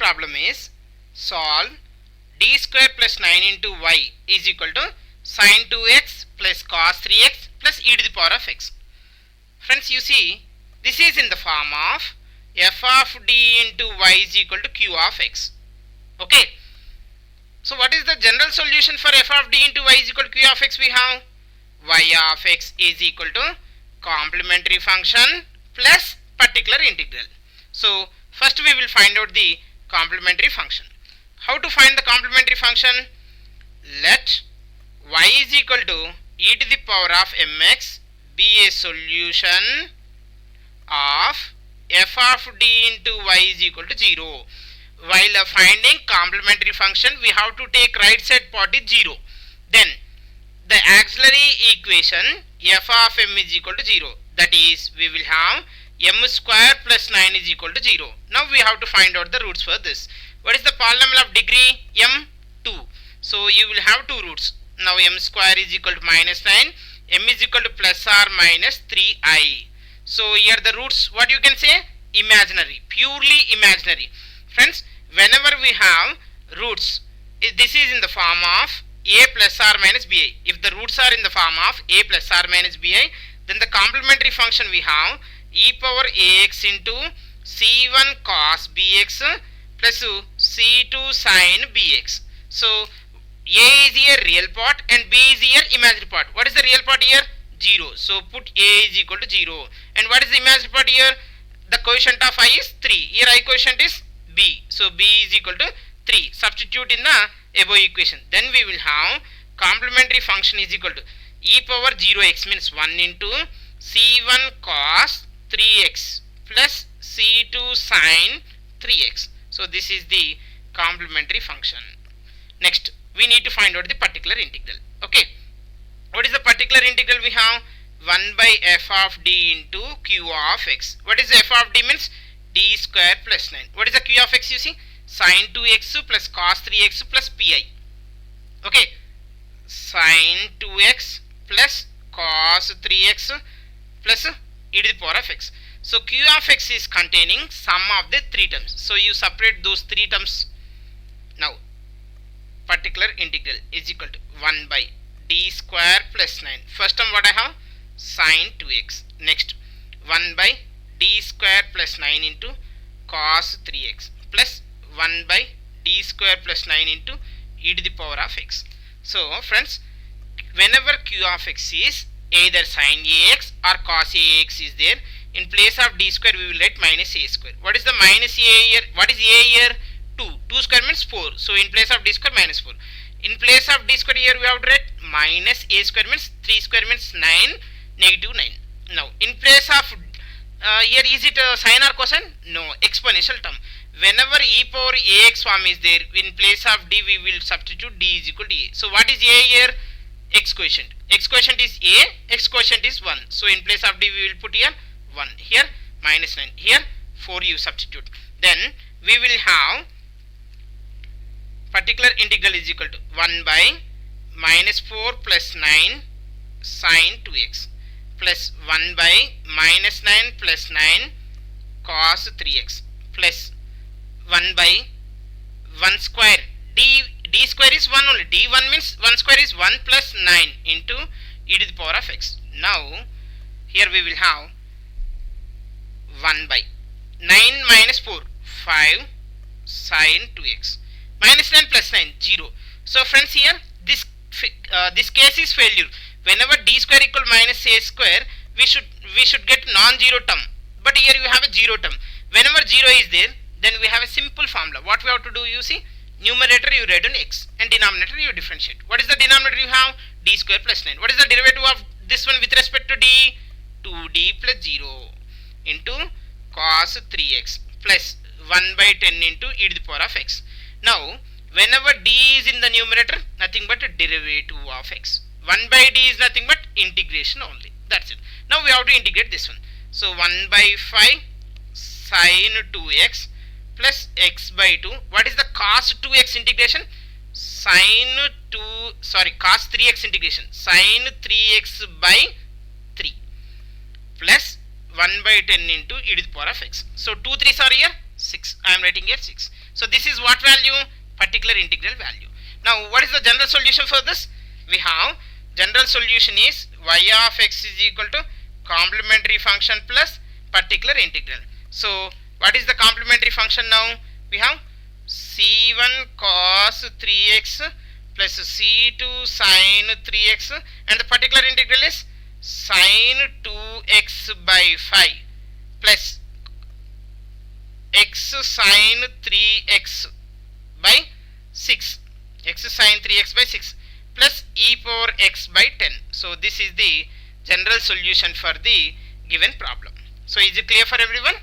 problem is solve d square plus 9 into y is equal to sin 2x plus cos 3x plus e to the power of x. Friends, you see, this is in the form of f of d into y is equal to q of x. Okay. So what is the general solution for f of d into y is equal to q of x? We have y of x is equal to complementary function plus particular integral. So first we will find out the complementary function. How to find the complementary function? Let y is equal to e to the power of mx be a solution of f of d into y is equal to 0. While finding complementary function, we have to take right side part is 0. Then the auxiliary equation f of m is equal to 0. That is, we will have m square plus 9 is equal to 0. Now we have to find out the roots for this. What is the polynomial of degree? m? 2. So you will have two roots. Now m square is equal to minus 9. M is equal to plus or minus 3i. So here the roots, what you can say? Imaginary. Purely imaginary. Friends, whenever we have roots, this is in the form of a plus or minus bi. If the roots are in the form of a plus or minus bi, then the complementary function we have e power ax into c1 cos bx plus c2 sin bx. So a is here real part and b is here imaginary part. What is the real part here? 0. So put a is equal to 0. And what is the imaginary part here? The quotient of I is 3. Here I quotient is b. So b is equal to 3. Substitute in the above equation. Then we will have complementary function is equal to e power 0x means 1 into c1 cos 3x plus c2 sin 3x. So this is the complementary function. Next, we need to find out the particular integral. Okay. What is the particular integral we have? 1 by f of d into q of x. What is f of d means? D square plus 9. What is the q of x you see? Sin 2x plus cos 3x plus pi. Okay. Sin 2x plus cos 3x plus e to the power of x. So q of x is containing sum of the three terms. So you separate those three terms. Now particular integral is equal to 1 by d square plus 9. First term what I have? Sin 2x. Next 1 by d square plus 9 into cos 3x plus 1 by d square plus 9 into e to the power of x. So friends, whenever q of x is either sin ax or cos ax is there, in place of d square we will write minus a square. What is the minus a here? What is a here? 2. 2 square means 4. So in place of d square minus 4. In place of d square here we have to write minus a square means 3 square means 9, negative 9. Now in place of here is it sine or cosine? No, exponential term. Whenever e power ax form is there, in place of d we will substitute d is equal to a. So what is a here? X quotient. X quotient is a, x quotient is 1. So in place of d we will put here 1. Here minus 9. Here 4 you substitute. Then we will have particular integral is equal to 1 by minus 4 plus 9 sin 2x plus 1 by minus 9 plus 9 cos 3x plus 1 by 1 square d square is 1 only. d1 means 1 square is 1 plus 9 into e to the power of x. Now here we will have 1 by 9 minus 4 5 sin 2x minus 9 plus 9 0. So friends, here this case is failure. Whenever d square equal minus a square, we should get non-zero term. But here you have a zero term. Whenever 0 is there, then we have a simple formula. What we have to do, you see, numerator you write on x and denominator you differentiate. What is the denominator you have? D square plus 9. What is the derivative of this one with respect to d? 2d plus 0 into cos 3x plus 1 by 10 into e to the power of x. Now whenever d is in the numerator, nothing but a derivative of x. 1 by d is nothing but integration only. That's it. Now we have to integrate this one. So 1 by 5 sin 2x plus x by 2. What is the cos 2x integration? Cos 3x integration. Sin 3x by 3 plus 1 by 10 into e to the power of x. So 2 3s are here 6. I am writing here 6. So this is what value? Particular integral value. Now what is the general solution for this? We have general solution is y of x is equal to complementary function plus particular integral. So what is the complementary function now? We have c1 cos 3x plus c2 sin 3x, and the particular integral is sin 2x by 5 plus x sin 3x by 6, x sin 3x by 6 plus e power x by 10. So this is the general solution for the given problem. So is it clear for everyone?